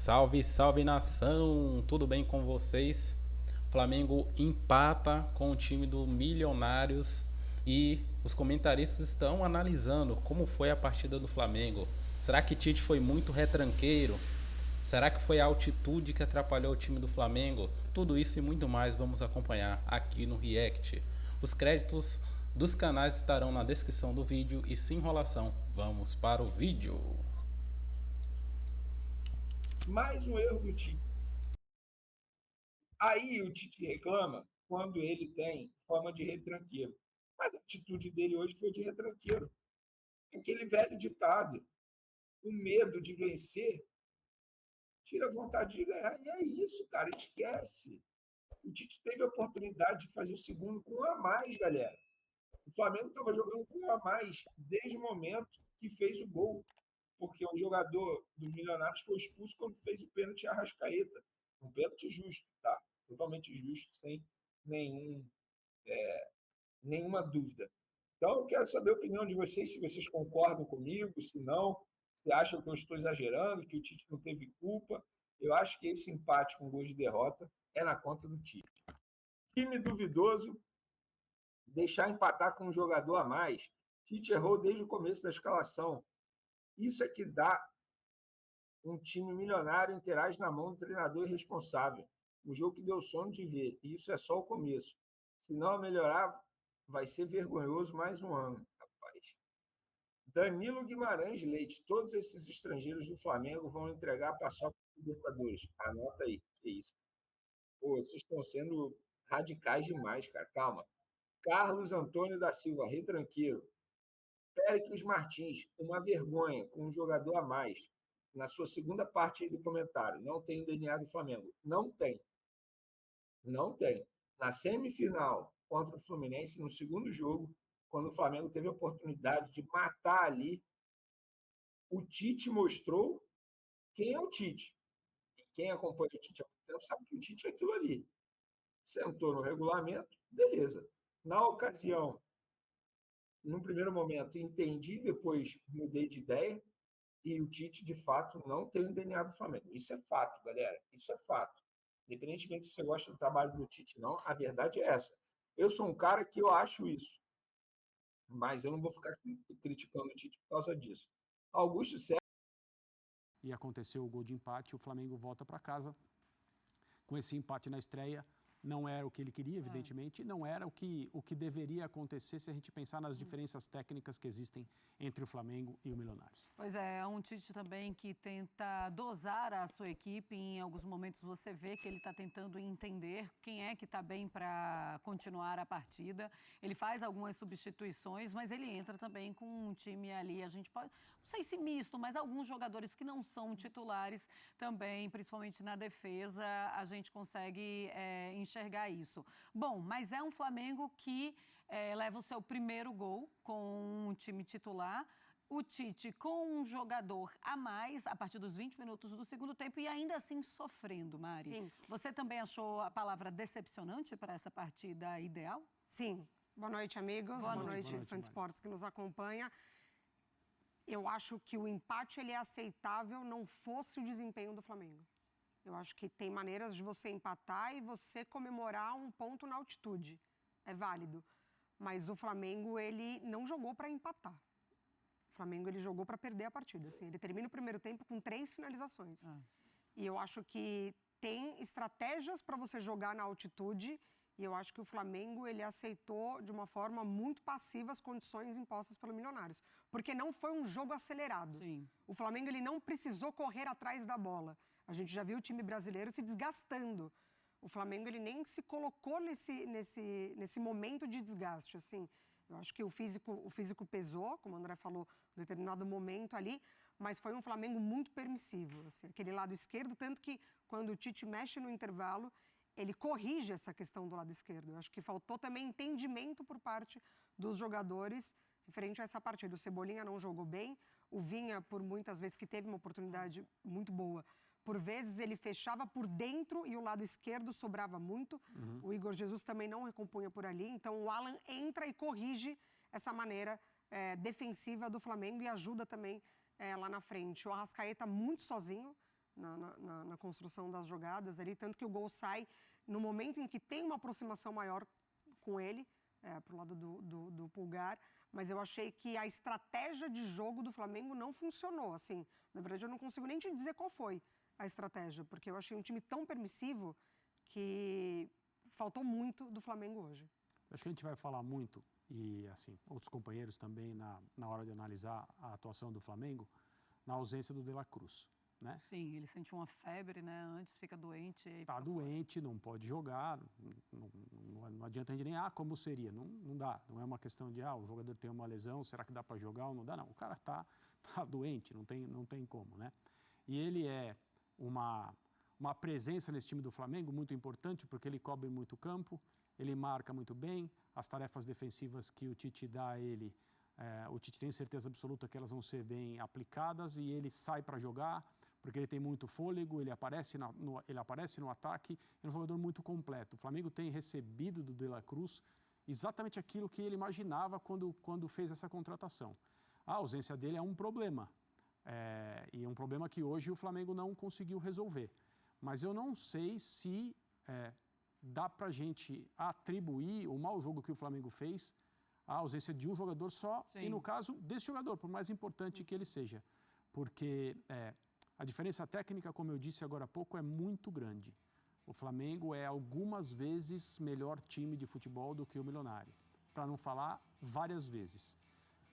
Salve, salve nação! Tudo bem com vocês? Flamengo empata com o time do Milionários e os comentaristas estão analisando como foi a partida do Flamengo. Será que Tite foi muito retranqueiro? Será que foi a altitude que atrapalhou o time do Flamengo? Tudo isso e muito mais vamos acompanhar aqui no React. Os créditos dos canais estarão na descrição do vídeo e sem enrolação, vamos para o vídeo. Mais um erro do Tite. Aí o Tite reclama quando ele tem forma de retranqueiro. Mas a atitude dele hoje foi de retranqueiro. Aquele velho ditado: o medo de vencer tira a vontade de ganhar. E é isso, cara, esquece. O Tite teve a oportunidade de fazer o segundo com um a mais, galera. O Flamengo estava jogando com um a mais desde o momento que fez o gol. Porque o jogador dos Milionários foi expulso quando fez o pênalti a Arrascaeta. Um pênalti justo, tá? Totalmente justo, sem nenhum, nenhuma dúvida. Então, eu quero saber a opinião de vocês, se vocês concordam comigo, se não, se acham que eu estou exagerando, que o Tite não teve culpa. Eu acho que esse empate com gols de derrota é na conta do Tite. Time duvidoso, deixar empatar com um jogador a mais. Tite errou desde o começo da escalação. Isso é que dá um time milionário interage na mão do treinador irresponsável. Um jogo que deu sono de ver, e isso é só o começo. Se não melhorar, vai ser vergonhoso mais um ano, rapaz. Danilo Guimarães Leite, todos esses estrangeiros do Flamengo vão entregar a paçoca para Libertadores. Anota aí, que isso. Pô, vocês estão sendo radicais demais, cara. Calma. Carlos Antônio da Silva, retranqueiro. Péricles Martins, uma vergonha, com um jogador a mais. Na sua segunda parte do comentário, não tem o DNA do Flamengo. Não tem. Não tem. Na semifinal contra o Fluminense, no segundo jogo, quando o Flamengo teve a oportunidade de matar ali, o Tite mostrou quem é o Tite. E quem acompanha o Tite há muito tempo sabe que o Tite é aquilo ali. Sentou no regulamento, beleza. Na ocasião, no primeiro momento, entendi, depois mudei de ideia, e o Tite, de fato, não tem o DNA do Flamengo. Isso é fato, galera. Isso é fato. Independentemente se você gosta do trabalho do Tite, não, a verdade é essa. Eu sou um cara que eu acho isso, mas eu não vou ficar criticando o Tite por causa disso. Augusto César. E aconteceu o gol de empate, o Flamengo volta para casa com esse empate na estreia. Não era o que ele queria, evidentemente, e não era o que deveria acontecer se a gente pensar nas diferenças técnicas que existem entre o Flamengo e o Milionários. Pois é um Tite também que tenta dosar a sua equipe. Em alguns momentos você vê que ele está tentando entender quem é que está bem para continuar a partida. Ele faz algumas substituições, mas ele entra também com um time ali, a gente pode, não sei se misto, mas alguns jogadores que não são titulares também, principalmente na defesa, a gente consegue enxergar isso. Bom, mas é um Flamengo que leva o seu primeiro gol com um time titular. O Tite com um jogador a mais a partir dos 20 minutos do segundo tempo e ainda assim sofrendo, Mari. Sim. Você também achou a palavra decepcionante para essa partida ideal? Sim. Boa noite, amigos. Boa noite, fã de esportes que nos acompanha. Eu acho que o empate ele é aceitável, não fosse o desempenho do Flamengo. Eu acho que tem maneiras de você empatar e você comemorar um ponto na altitude. É válido. Mas o Flamengo, ele não jogou para empatar. O Flamengo, ele jogou para perder a partida. Assim, ele termina o primeiro tempo com 3 finalizações. E eu acho que tem estratégias para você jogar na altitude. E eu acho que o Flamengo, ele aceitou de uma forma muito passiva as condições impostas pelo Milionários. Porque não foi um jogo acelerado. Sim. O Flamengo, ele não precisou correr atrás da bola. A gente já viu o time brasileiro se desgastando. O Flamengo, ele nem se colocou nesse momento de desgaste, assim. Eu acho que o físico pesou, como o André falou, em determinado momento ali, mas foi um Flamengo muito permissivo, assim, aquele lado esquerdo, tanto que quando o Tite mexe no intervalo, ele corrige essa questão do lado esquerdo. Eu acho que faltou também entendimento por parte dos jogadores referente a essa partida. O Cebolinha não jogou bem, o Vinha, por muitas vezes, que teve uma oportunidade muito boa, por vezes ele fechava por dentro e o lado esquerdo sobrava muito. O Igor Jesus também não recompunha por ali. Então o Alan entra e corrige essa maneira defensiva do Flamengo e ajuda também lá na frente. O Arrascaeta muito sozinho na construção das jogadas ali, tanto que o gol sai no momento em que tem uma aproximação maior com ele, pro lado do Pulgar, mas eu achei que a estratégia de jogo do Flamengo não funcionou, assim, na verdade eu não consigo nem te dizer qual foi a estratégia, porque eu achei um time tão permissivo que faltou muito do Flamengo hoje. Acho que a gente vai falar muito, e assim, outros companheiros também, na hora de analisar a atuação do Flamengo, na ausência do De La Cruz, né? Sim, ele sentiu uma febre, né? Antes fica doente. Está doente, não pode jogar, não adianta a gente nem, como seria? Não dá, não é uma questão de, o jogador tem uma lesão, será que dá para jogar ou não dá? Não, o cara tá doente, não tem como, né? E ele é uma presença nesse time do Flamengo muito importante, porque ele cobre muito campo, ele marca muito bem, as tarefas defensivas que o Tite dá a ele, o Tite tem certeza absoluta que elas vão ser bem aplicadas e ele sai para jogar, porque ele tem muito fôlego, ele aparece no ataque, é um jogador muito completo. O Flamengo tem recebido do De La Cruz exatamente aquilo que ele imaginava quando fez essa contratação. A ausência dele é um problema, e é um problema que hoje o Flamengo não conseguiu resolver. Mas eu não sei se dá para a gente atribuir o mau jogo que o Flamengo fez à ausência de um jogador só, Sim. E no caso desse jogador, por mais importante que ele seja. Porque a diferença técnica, como eu disse agora há pouco, é muito grande. O Flamengo é algumas vezes melhor time de futebol do que o Milionário, para não falar várias vezes.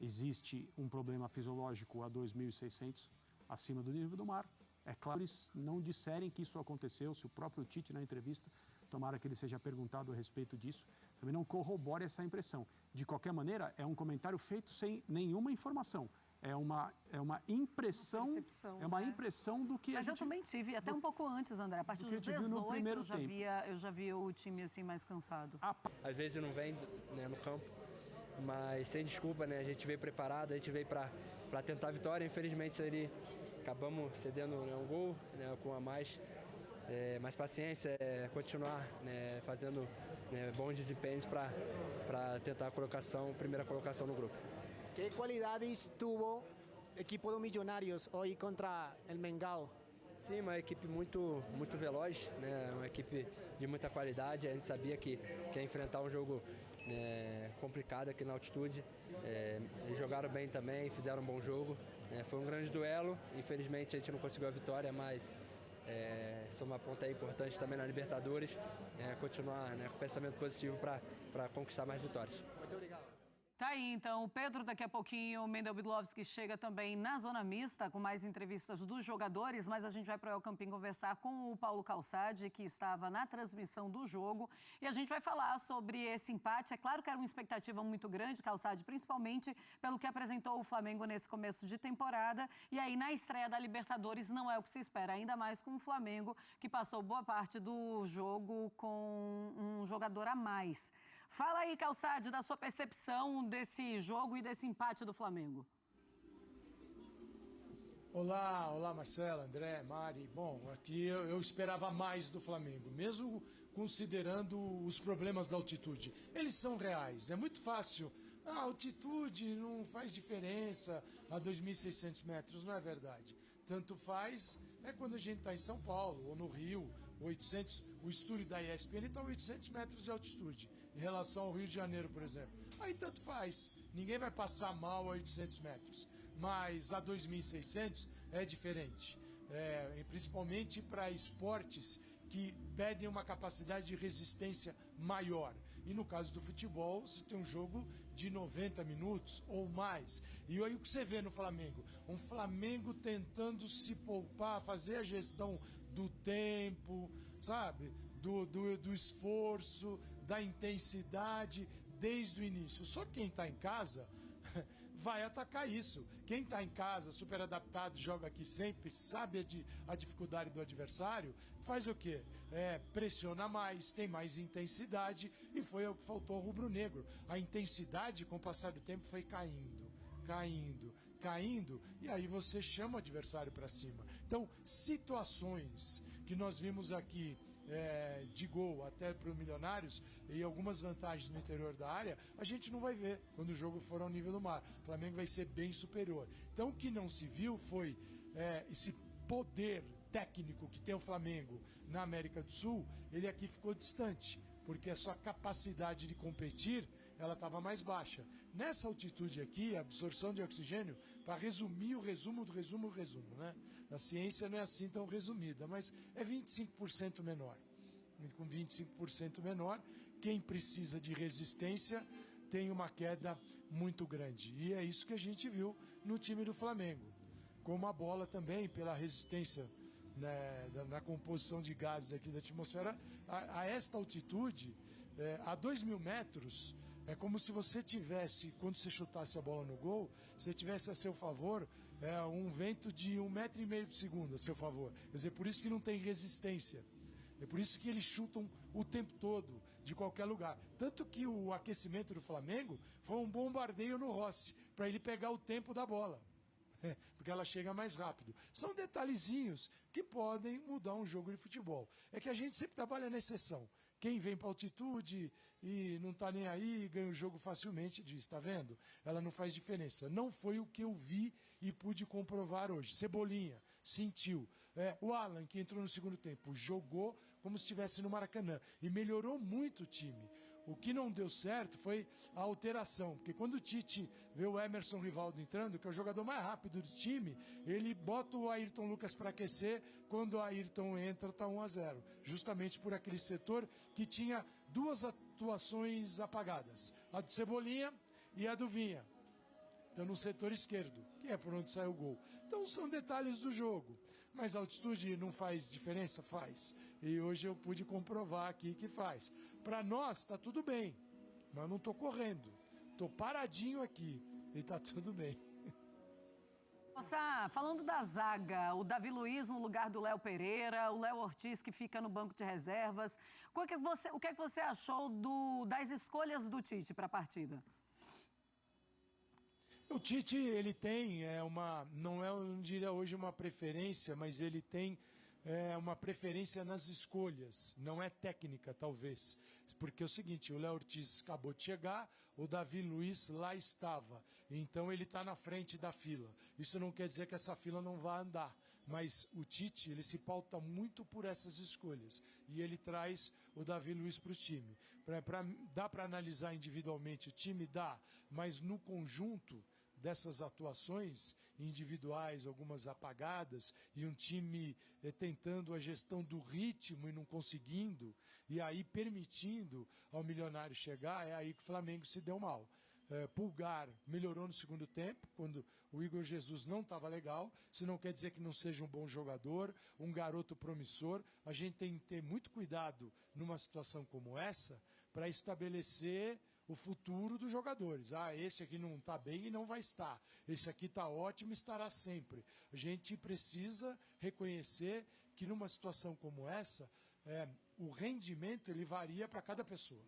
Existe um problema fisiológico a 2.600 acima do nível do mar. É claro, eles não disserem que isso aconteceu, se o próprio Tite na entrevista, tomara que ele seja perguntado a respeito disso, também não corrobore essa impressão. De qualquer maneira, é um comentário feito sem nenhuma informação. É uma impressão, impressão do que Mas eu também tive, até um pouco antes, André, a partir dos 18 eu já vi o time assim mais cansado. Às vezes não vem, né, no campo, mas sem desculpa, né, a gente veio preparado, a gente veio para tentar a vitória, infelizmente ali acabamos cedendo, né, um gol, né, com a mais paciência, continuar, né, fazendo, né, bons desempenhos para tentar a primeira colocação no grupo. ¿Qué cualidades tuvo el equipo de Millonarios hoy contra el Mengão? Sim, uma equipe muito veloz, né? Uma equipe de muita qualidade. A gente sabia que ia enfrentar um jogo complicado aqui na altitude. Eles jogaram bem também, fizeram um bom jogo. Foi um grande duelo. Infelizmente a gente não conseguiu a vitória, mas isso é uma ponta importante também na Libertadores. Continuar, né, com pensamento positivo para conquistar mais vitórias. Muito obrigado. Tá aí, então, o Pedro, daqui a pouquinho, o Mendel Bidlovski chega também na zona mista, com mais entrevistas dos jogadores, mas a gente vai para o El Campín conversar com o Paulo Calçade, que estava na transmissão do jogo, e a gente vai falar sobre esse empate. É claro que era uma expectativa muito grande, Calçade, principalmente pelo que apresentou o Flamengo nesse começo de temporada, e aí na estreia da Libertadores não é o que se espera, ainda mais com o Flamengo, que passou boa parte do jogo com um jogador a mais. Fala aí, Calçade, da sua percepção desse jogo e desse empate do Flamengo. Olá, Marcela, André, Mari. Bom, aqui eu esperava mais do Flamengo, mesmo considerando os problemas da altitude. Eles são reais, é muito fácil. A altitude não faz diferença a 2.600 metros, não é verdade. Tanto faz quando a gente está em São Paulo ou no Rio, 800, o estúdio da ESPN está a 800 metros de altitude, em relação ao Rio de Janeiro, por exemplo. Aí tanto faz, ninguém vai passar mal a 800 metros, mas a 2.600 é diferente, principalmente para esportes que pedem uma capacidade de resistência maior. E no caso do futebol, você tem um jogo de 90 minutos ou mais. E aí o que você vê no Flamengo? Um Flamengo tentando se poupar, fazer a gestão do tempo, sabe? Do esforço, da intensidade desde o início. Só quem está em casa vai atacar isso. Quem está em casa, super adaptado, joga aqui sempre, sabe a dificuldade do adversário, faz o quê? Pressiona mais, tem mais intensidade, e foi o que faltou ao rubro-negro. A intensidade, com o passar do tempo, foi caindo, e aí você chama o adversário para cima. Então, situações que nós vimos aqui de gol até para os Milionários e algumas vantagens no interior da área, a gente não vai ver quando o jogo for ao nível do mar. O Flamengo vai ser bem superior. Então o que não se viu foi esse poder técnico que tem o Flamengo na América do Sul, ele aqui ficou distante, porque a sua capacidade de competir, ela estava mais baixa. Nessa altitude aqui, a absorção de oxigênio, para resumir o resumo do resumo, né? A ciência não é assim tão resumida, mas é 25% menor. Com 25% menor, quem precisa de resistência tem uma queda muito grande. E é isso que a gente viu no time do Flamengo. Como a bola também, pela resistência, né, na composição de gases aqui da atmosfera, a esta altitude, a 2.000 metros, é como se você tivesse, quando você chutasse a bola no gol, você tivesse a seu favor um vento de 1,5 metro por segundo a seu favor. Quer dizer, por isso que não tem resistência. É por isso que eles chutam o tempo todo, de qualquer lugar. Tanto que o aquecimento do Flamengo foi um bombardeio no Rossi, para ele pegar o tempo da bola. Porque ela chega mais rápido. São detalhezinhos que podem mudar um jogo de futebol. É que a gente sempre trabalha na exceção. Quem vem para altitude e não está nem aí, ganha o jogo facilmente, diz, está vendo? Ela não faz diferença. Não foi o que eu vi e pude comprovar hoje. Cebolinha, sentiu. O Alan, que entrou no segundo tempo, jogou como se estivesse no Maracanã e melhorou muito o time. O que não deu certo foi a alteração, porque quando o Tite vê o Emerson Rivaldo entrando, que é o jogador mais rápido do time, ele bota o Ayrton Lucas para aquecer, quando o Ayrton entra está 1-0, justamente por aquele setor que tinha duas atuações apagadas, a do Cebolinha e a do Vinha. Então no setor esquerdo, que é por onde sai o gol. Então são detalhes do jogo. Mas a altitude não faz diferença? Faz. E hoje eu pude comprovar aqui que faz. Para nós está tudo bem, mas eu não estou correndo. Estou paradinho aqui e está tudo bem. Moça, falando da zaga, o Davi Luiz no lugar do Léo Pereira, o Léo Ortiz que fica no banco de reservas. O que é que você achou das escolhas do Tite para a partida? O Tite, ele tem eu não diria hoje uma preferência, mas ele tem uma preferência nas escolhas, não é técnica, talvez. Porque é o seguinte, o Léo Ortiz acabou de chegar, o Davi Luiz lá estava, então ele está na frente da fila. Isso não quer dizer que essa fila não vai andar, mas o Tite, ele se pauta muito por essas escolhas, e ele traz o Davi Luiz para o time. Dá para analisar individualmente o time? Dá, mas no conjunto dessas atuações individuais, algumas apagadas, e um time tentando a gestão do ritmo e não conseguindo, e aí permitindo ao Milionário chegar, é aí que o Flamengo se deu mal. Pulgar melhorou no segundo tempo, quando o Igor Jesus não estava legal. Isso não quer dizer que não seja um bom jogador, um garoto promissor. A gente tem que ter muito cuidado numa situação como essa para estabelecer o futuro dos jogadores. Esse aqui não está bem e não vai estar. Esse aqui está ótimo e estará sempre. A gente precisa reconhecer que numa situação como essa, o rendimento ele varia para cada pessoa,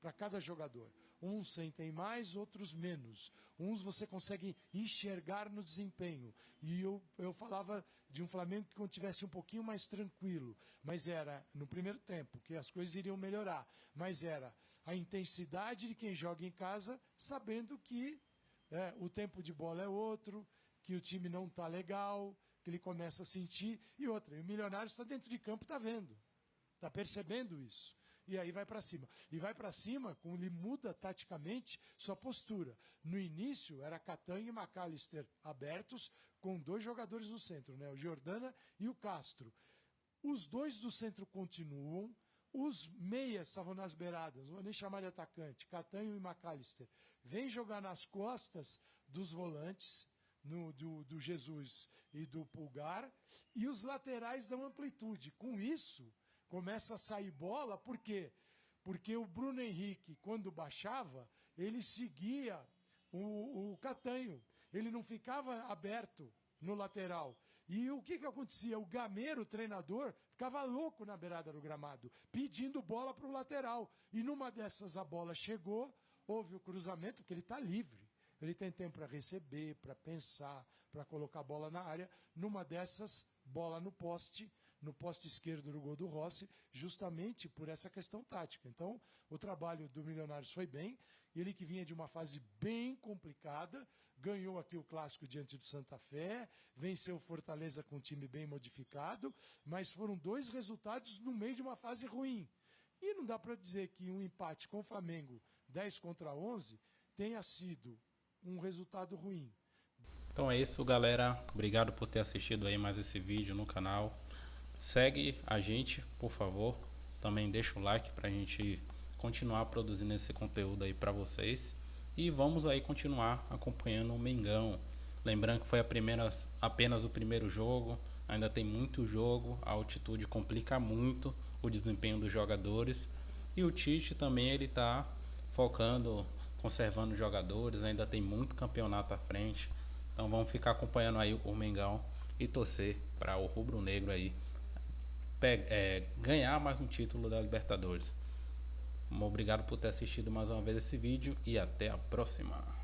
para cada jogador. Uns sentem mais, outros menos. Uns você consegue enxergar no desempenho. E eu falava de um Flamengo que quando tivesse um pouquinho mais tranquilo, mas era no primeiro tempo, que as coisas iriam melhorar, mas era a intensidade de quem joga em casa, sabendo que o tempo de bola é outro, que o time não está legal, que ele começa a sentir. E outra, e o Milionário está dentro de campo, está vendo, está percebendo isso. E aí vai para cima. E vai para cima, como ele muda taticamente sua postura. No início, era Catanho e McAllister abertos, com 2 jogadores no centro, né? O Giordana e o Castro. Os 2 do centro continuam, os meias estavam nas beiradas, não vou nem chamar de atacante, Catanho e McAllister. Vem jogar nas costas dos volantes, do Jesus e do Pulgar, e os laterais dão amplitude. Com isso, começa a sair bola, por quê? Porque o Bruno Henrique, quando baixava, ele seguia o Catanho. Ele não ficava aberto no lateral. E o que acontecia? O Gameiro, o treinador, ficava louco na beirada do gramado, pedindo bola para o lateral. E numa dessas a bola chegou, houve o cruzamento, porque ele está livre. Ele tem tempo para receber, para pensar, para colocar a bola na área. Numa dessas, bola no poste, no poste esquerdo do gol do Rossi, justamente por essa questão tática. Então, o trabalho do Milionários foi bem, ele que vinha de uma fase bem complicada, ganhou aqui o clássico diante do Santa Fé, venceu o Fortaleza com um time bem modificado, mas foram 2 resultados no meio de uma fase ruim. E não dá para dizer que um empate com o Flamengo 10-11 tenha sido um resultado ruim. Então é isso, galera. Obrigado por ter assistido aí mais esse vídeo no canal. Segue a gente, por favor. Também deixa o like pra gente continuar produzindo esse conteúdo aí pra vocês. E vamos aí continuar acompanhando o Mengão. Lembrando que foi apenas o primeiro jogo. Ainda tem muito jogo. A altitude complica muito o desempenho dos jogadores. E o Tite também, ele tá focando, conservando os jogadores. Ainda tem muito campeonato à frente. Então vamos ficar acompanhando aí o Mengão e torcer para o Rubro Negro aí ganhar mais um título da Libertadores. Obrigado por ter assistido mais uma vez esse vídeo e até a próxima.